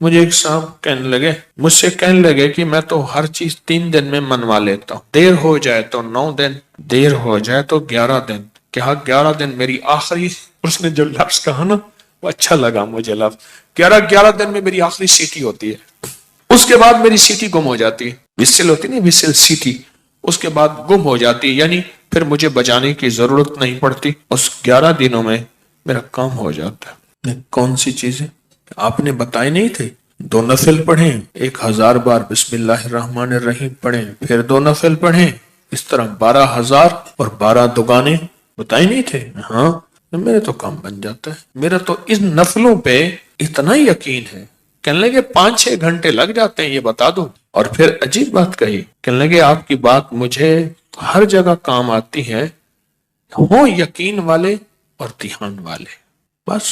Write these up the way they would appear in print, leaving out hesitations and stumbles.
مجھے ایک صاحب مجھ سے کہنے لگے کہ میں تو ہر چیز 3 دن میں منوا لیتا ہوں، دیر ہو جائے تو 9 دن، دیر ہو جائے تو 11 دن۔ کہا 11 دن میری آخری، اس نے جو لفظ کہا نا وہ اچھا لگا مجھے لفظ، 11 دن میں میری آخری سیٹی ہوتی ہے، اس کے بعد میری سیٹی گم ہو جاتی ہے، وسل ہوتی نہیں، وسل سیٹی، اس کے بعد گم ہو جاتی ہے، یعنی پھر مجھے بجانے کی ضرورت نہیں پڑتی، اس 11 دنوں میں میرا کام ہو جاتا ہے۔ کون سی چیزیں آپ نے بتائے نہیں تھے؟ 2 نفل پڑھیں، 1000 بار بسم اللہ الرحمن الرحیم پڑھیں، پھر 2 نفل پڑھیں، اس طرح 12,000 اور 12 دگانے بتائے نہیں تھے؟ ہاں، میرے تو کام بن جاتا ہے، میرا تو ان نفلوں پہ اتنا یقین ہے۔ کہنے لگے 5-6 گھنٹے لگ جاتے ہیں، یہ بتا دو۔ اور پھر عجیب بات کہی، کہنے لگے آپ کی بات مجھے ہر جگہ کام آتی ہے، ہوں یقین والے اور دھیان والے، بس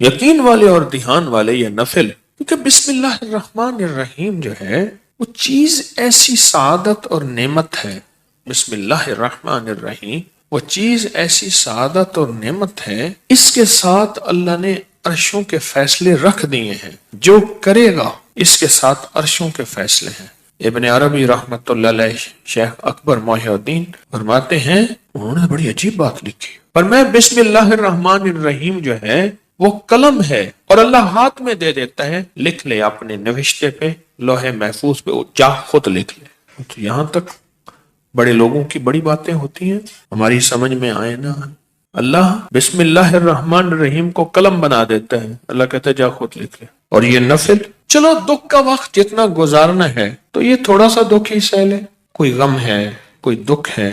یقین والے اور دھیان والے یہ نفل، کیونکہ بسم اللہ الرحمن الرحیم جو ہے وہ چیز ایسی سعادت اور نعمت ہے، بسم اللہ الرحمن الرحیم وہ چیز ایسی سعادت اور نعمت ہے، اس کے ساتھ اللہ نے عرشوں کے فیصلے رکھ دیے ہیں، جو کرے گا اس کے ساتھ عرشوں کے فیصلے ہیں۔ ابن عربی رحمت اللہ علیہ، شیخ اکبر محی الدین فرماتے ہیں، انہوں نے بڑی عجیب بات لکھی، پر میں بسم اللہ الرحمن الرحیم جو ہے وہ قلم ہے اور اللہ ہاتھ میں دے دیتا ہے، لکھ لے اپنے نوشتے پہ، لوح محفوظ پہ، جا خود لکھ لے۔ تو یہاں تک بڑے لوگوں کی بڑی باتیں ہوتی ہیں، ہماری سمجھ میں آئے نا، اللہ بسم اللہ الرحمن الرحیم کو قلم بنا دیتا ہے، اللہ کہتا ہے جا خود لکھ لے۔ اور یہ نفل، چلو دکھ کا وقت جتنا گزارنا ہے تو یہ تھوڑا سا دکھ ہی سہ لے، کوئی غم ہے، کوئی دکھ ہے،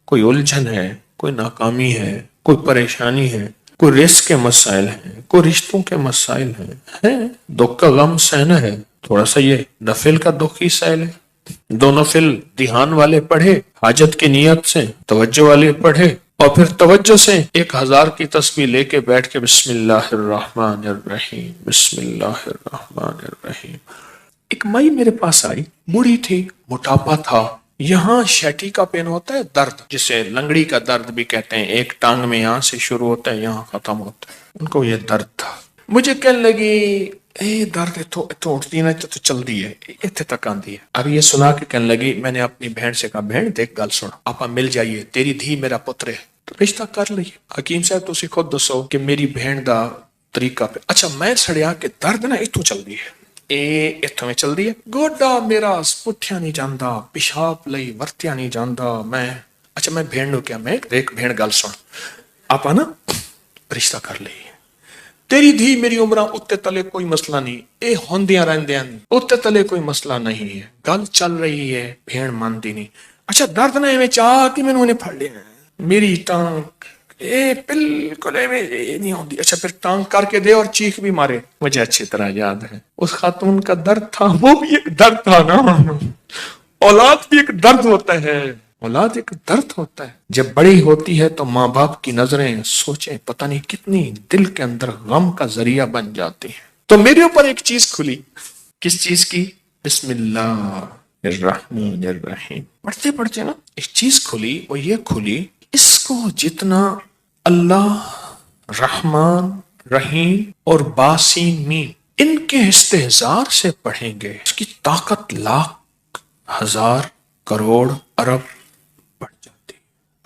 کوئی الجھن ہے، کوئی ناکامی ہے، کوئی پریشانی ہے، کوئی رزق کے مسائل ہیں، کوئی رشتوں کے مسائل ہیں، دکھ کا غم سہنا ہے، تھوڑا سا یہ نفل کا دکھ ہی سہ لے۔ 2 نفل دھیان والے پڑھے، حاجت کی نیت سے توجہ والے پڑھے، اور پھر توجہ سے 1000 کی تسبیح لے کے بیٹھ کے بسم اللہ الرحمن الرحیم، بسم اللہ الرحمن الرحیم۔ ایک مائی میرے پاس آئی، بوڑھی تھی، موٹاپا تھا، یہاں شیٹی کا پین ہوتا ہے درد، جسے لنگڑی کا درد بھی کہتے ہیں، ایک ٹانگ میں یہاں سے شروع ہوتا ہے یہاں ختم ہوتا ہے، ان کو یہ درد تھا۔ مجھے کہنے لگی درد اتو اٹھتی نا تو چل دی ہے، اتنے تک آندی ہے۔ اب یہ سنا کے کہنے لگی، میں نے اپنی بہن سے کہا، بہن دیکھ گل سن، آپا مل جائیے، تیری دھی میرا پتر ہے، تو رشتہ کر لئیے۔ حکیم صاحب تسی خود دسو کہ میری بہن دا طریقہ پہ، اچھا میں سڑیا کہ درد نا اتو چل دی ہے، اتوں میں چل دی ہے، گوڈا میرا پٹھیا نہیں جاندا، پیشاب لئی ورتیا نہیں جاندا، اچھا میں بہن نو کیا، میں دیکھ بہن گل سن، آپا نا رشتہ کر لئیے، تیری دھی میری عمرہ اتے تلے کوئی مسئلہ نہیں، اے ہوندیاں رہندیاں اتے تلے کوئی مسئلہ نہیں ہے، گل چل رہی ہے، بہن مانتی نہیں۔ اچھا درد نہ ایویں چاہ کہ میں نے پھڑ لیا میری ٹانگ، بالکل ایویں نہیں ہوندی، اچھا پھر ٹانگ کر کے دے اور چیخ بھی مارے۔ مجھے اچھی طرح یاد ہے اس خاتون کا درد تھا، وہ بھی ایک درد تھا نا، اولاد بھی ایک درد ہوتا ہے، اولاد ایک درد ہوتا ہے۔ جب بڑی ہوتی ہے تو ماں باپ کی نظریں سوچیں پتہ نہیں کتنی دل کے اندر غم کا ذریعہ بن جاتی ہیں۔ تو میرے اوپر ایک چیز کھلی، کس چیز کی؟ بسم اللہ الرحمن الرحیم پڑھتے پڑھتے نا ایک چیز کھلی، وہ یہ کھلی، اس کو جتنا اللہ رحمان رحیم اور باسین مین ان کے استحضار سے پڑھیں گے، اس کی طاقت لاکھ ہزار کروڑ ارب بڑھ جاتی۔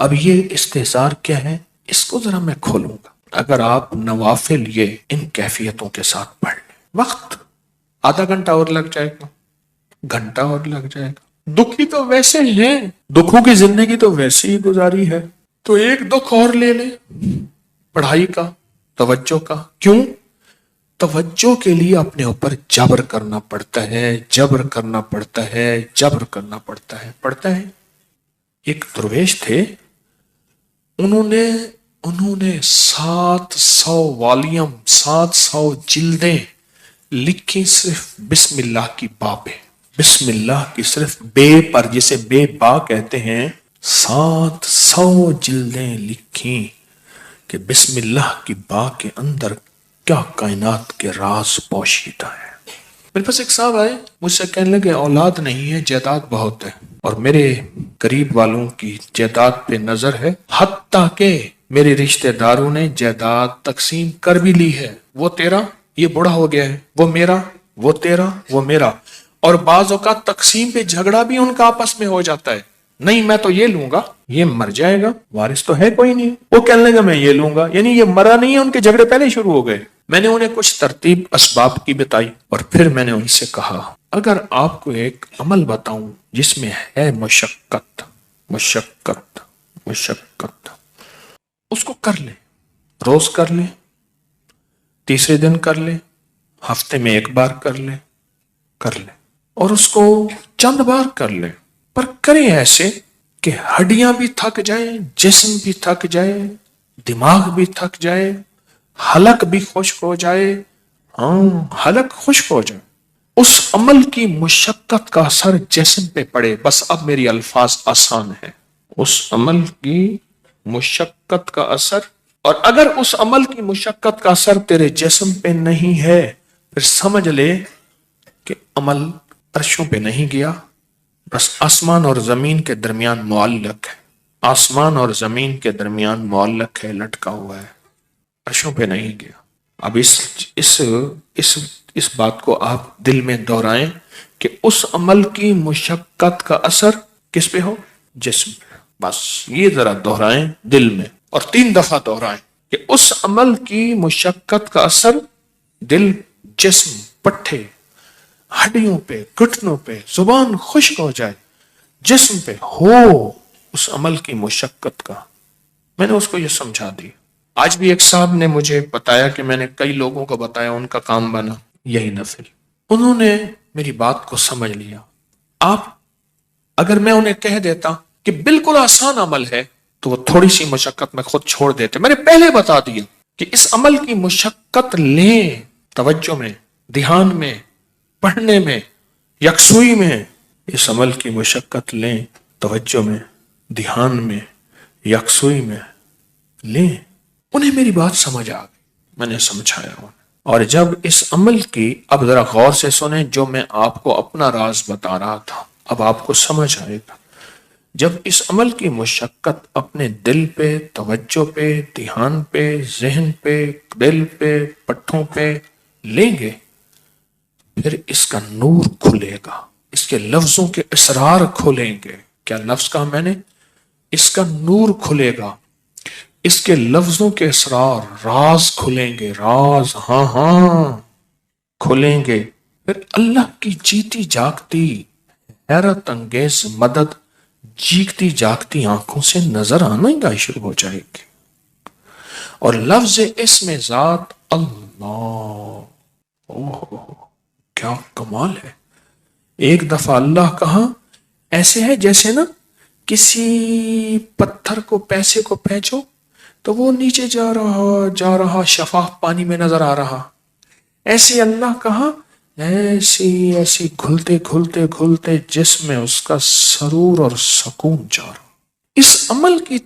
اب یہ استحضار کیا ہے، اس کو ذرا میں کھولوں گا۔ اگر آپ نوافل یہ ان کیفیتوں کے ساتھ پڑھ لیں، وقت آدھا گھنٹہ اور لگ جائے گا، گھنٹہ اور لگ جائے گا، دکھی تو ویسے ہیں، دکھوں کی زندگی تو ویسے ہی گزاری ہے، تو ایک دکھ اور لے لیں پڑھائی کا، توجہ کا۔ کیوں؟ توجہ کے لیے اپنے اوپر جبر کرنا پڑتا ہے، جبر کرنا پڑتا ہے، جبر کرنا پڑتا ہے، پڑتا ہے۔ ایک درویش تھے، انہوں نے 700 والیوم 700 جلدیں لکھی صرف بسم اللہ کی با پہ، بسم اللہ کی صرف بے پر، جسے بے با کہتے ہیں، 700 جلدیں لکھی کہ بسم اللہ کی با کے اندر کیا کائنات کے راز پوشیدہ ہے۔ میرے پاس ایک صاحب آئے، مجھ سے کہنے لگے اولاد نہیں ہے، جائیداد بہت ہے، اور میرے قریب والوں کی جائیداد پہ نظر ہے، حتیٰ کہ میرے رشتہ داروں نے جائیداد تقسیم کر بھی لی ہے، وہ تیرا، یہ بڑا ہو گیا ہے، وہ میرا، وہ تیرا وہ میرا. اور بعض اوقات تقسیم پہ جھگڑا بھی ان کا آپس میں ہو جاتا ہے. نہیں میں تو یہ لوں گا, یہ مر جائے گا, وارث تو ہے کوئی نہیں, وہ کہنے لگا میں یہ لوں گا, یعنی یہ مرا نہیں ہے, ان کے جھگڑے پہلے شروع ہو گئے. میں نے انہیں کچھ ترتیب اسباب کی بتائی اور پھر میں نے ان سے کہا اگر آپ کو ایک عمل بتاؤں جس میں ہے مشقت مشقت مشقت, اس کو کر لیں, روز کر لیں, تیسرے دن کر لیں, ہفتے میں ایک بار کر لیں, اور اس کو چند بار کر لیں, پر کریں ایسے کہ ہڈیاں بھی تھک جائیں, جسم بھی تھک جائے, دماغ بھی تھک جائے, حلق بھی خشک ہو جائے. حلق خشک ہو جائے. اس عمل کی مشقت کا اثر جسم پہ پڑے. بس اب میری الفاظ آسان ہے. اس عمل کی مشقت کا اثر, اور اگر اس عمل کی مشقت کا اثر تیرے جسم پہ نہیں ہے پھر سمجھ لے کہ عمل عرشوں پہ نہیں گیا, بس آسمان اور زمین کے درمیان معلق ہے. آسمان اور زمین کے درمیان معلق ہے, لٹکا ہوا ہے, عرشوں پہ نہیں گیا. اب اس بات کو آپ دل میں دہرائیں کہ اس عمل کی مشقت کا اثر کس پہ ہو؟ جسم پہ. بس یہ ذرا دہرائیں دل میں, اور 3 دفعہ دہرائیں کہ اس عمل کی مشقت کا اثر دل, جسم, پٹھے, ہڈیوں پہ, گھٹنوں پہ, زبان خشک ہو جائے, جسم پہ ہو اس عمل کی مشقت کا. میں نے اس کو یہ سمجھا دی. آج بھی ایک صاحب نے مجھے بتایا کہ میں نے کئی لوگوں کو بتایا, ان کا کام بنا یہی نفل. انہوں نے میری بات کو سمجھ لیا. آپ اگر میں انہیں کہہ دیتا کہ بالکل آسان عمل ہے تو وہ تھوڑی سی مشقت میں خود چھوڑ دیتے. میں نے پہلے بتا دیا کہ اس عمل کی مشقت لیں, توجہ میں, دھیان میں, پڑھنے میں, یکسوئی میں. اس عمل کی مشقت لیں, توجہ میں, دھیان میں, یکسوئی میں لیں. انہیں میری بات سمجھ آ گئی, میں نے سمجھایا انہیں. اور جب اس عمل کی, اب ذرا غور سے سنیں جو میں آپ کو اپنا راز بتا رہا تھا, اب آپ کو سمجھ آئے گا. جب اس عمل کی مشقت اپنے دل پہ, توجہ پہ, دھیان پہ, ذہن پہ, دل پہ, پٹھوں پہ لیں گے, پھر اس کا نور کھلے گا, اس کے لفظوں کے اسرار کھلیں گے. کیا لفظ کہا میں نے؟ اس کا نور کھلے گا, اس کے لفظوں کے اسرار, راز کھلیں گے, راز, ہاں کھلیں گے. پھر اللہ کی جیتی جاگتی حیرت انگیز مدد جیگتی جاگتی آنکھوں سے نظر آنا ہی شروع ہو جائے گی. اور لفظ اسم ذات اللہ, کیا کمال ہے. ایک دفعہ اللہ کہا, ایسے ہے جیسے نا کسی پتھر کو, پیسے کو پھینچو تو وہ نیچے جا رہا شفاف پانی میں نظر آ رہا. ایسے اللہ کہا, ایسی گھلتے گھلتے گھلتے جسم میں اس کا سرور اور سکون جا رہا. اس عمل کی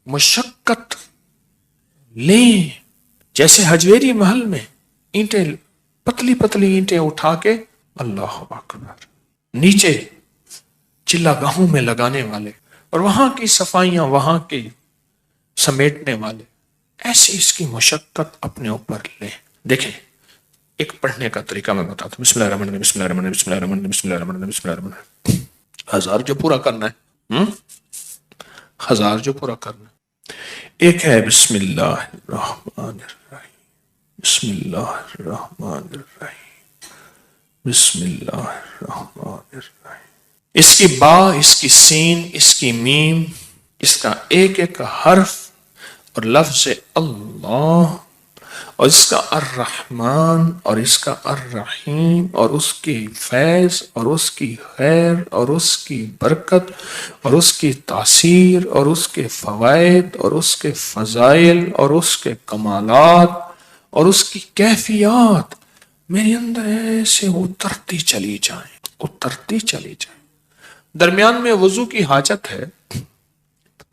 مشقت لیں, جیسے حجویری محل میں اینٹیں, پتلی پتلی اینٹیں اٹھا کے اللہ اکبر نیچے چلا گاہوں میں لگانے والے, اور وہاں کی صفائیاں وہاں کی سمیٹنے والے, ایسی اس کی مشقت اپنے اوپر لیں. دیکھیں ایک پڑھنے کا طریقہ میں بتاتا ہوں. بسم اللہ الرحمن الرحیم, بسم اللہ الرحمن الرحیم, بسم اللہ الرحمن الرحیم, بسم اللہ الرحمن الرحیم, بسم اللہ الرحمن الرحیم. 1000 جو پورا کرنا ہے, 1000 جو پورا کرنا ہے. ایک ہے بسم اللہ الرحمن الرحیم, بسم اللہ الرحمن الرحیم, بسم اللہ الرحمن الرحیم. اس کی با, اس کی سین, اس کی میم, اس کا ایک ایک حرف اور لفظ اللہ, اور اس کا الرحمن اور اس کا الرحیم, اور اس کی فیض اور اس کی خیر اور اس کی برکت اور اس کی تاثیر اور اس کے فوائد اور اس کے فضائل اور اس کے کمالات اور اس کی کیفیات میرے اندر ایسے اترتی چلی جائیں, اترتی چلی جائیں. درمیان میں وضو کی حاجت ہے,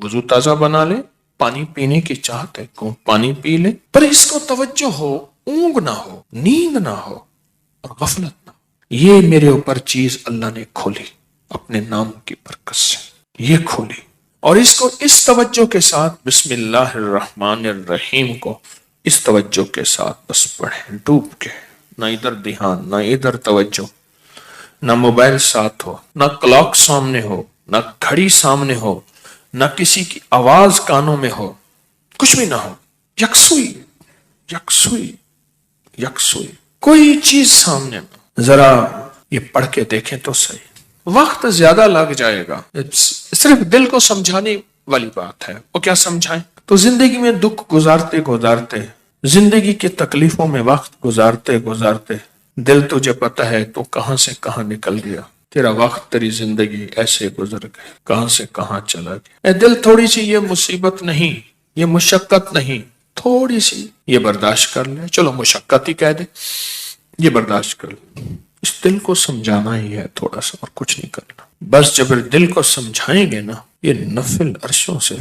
وضو تازہ بنا لیں, پانی پینے کی چاہت ہے کو پانی پی لیں, پر اس کو توجہ ہو, اونگ نہ ہو, نیند نہ ہو اور غفلت نہ ہو. یہ میرے اوپر چیز اللہ نے کھولی اپنے نام کی برکت سے, یہ کھولی. اور اس کو اس توجہ کے ساتھ بسم اللہ الرحمن الرحیم کو اس توجہ کے ساتھ بس پڑھیں, ڈوب کے نہ ادھر دھیان، نہ ادھر توجہ، نہ موبائل ساتھ ہو، نہ کلاک سامنے ہو، نہ گھڑی سامنے ہو، نہ کسی کی آواز کانوں میں ہو، کچھ بھی نہ ہو، یکسوئی یکسوئی یکسوئی، کوئی چیز سامنے نہ۔ ذرا یہ پڑھ کے دیکھیں تو صحیح، وقت زیادہ لگ جائے گا، صرف دل کو سمجھانے والی بات ہے۔ وہ کیا سمجھائیں؟ تو زندگی میں دکھ گزارتے گزارتے، زندگی کی تکلیفوں میں وقت گزارتے گزارتے دل تجھے پتہ ہے تو کہاں سے کہاں نکل گیا، تیرا وقت تیری زندگی ایسے گزر گئے، کہاں سے کہاں چلا گیا۔ اے دل، تھوڑی سی یہ مصیبت نہیں، یہ مشقت نہیں، تھوڑی سی یہ برداشت کر لے، چلو مشقت ہی کہہ دے، یہ برداشت کر لے۔ اس دل کو سمجھانا ہی ہے تھوڑا سا، اور کچھ نہیں کرنا۔ بس جب دل کو سمجھائیں گے نا، یہ نفل عرشوں سے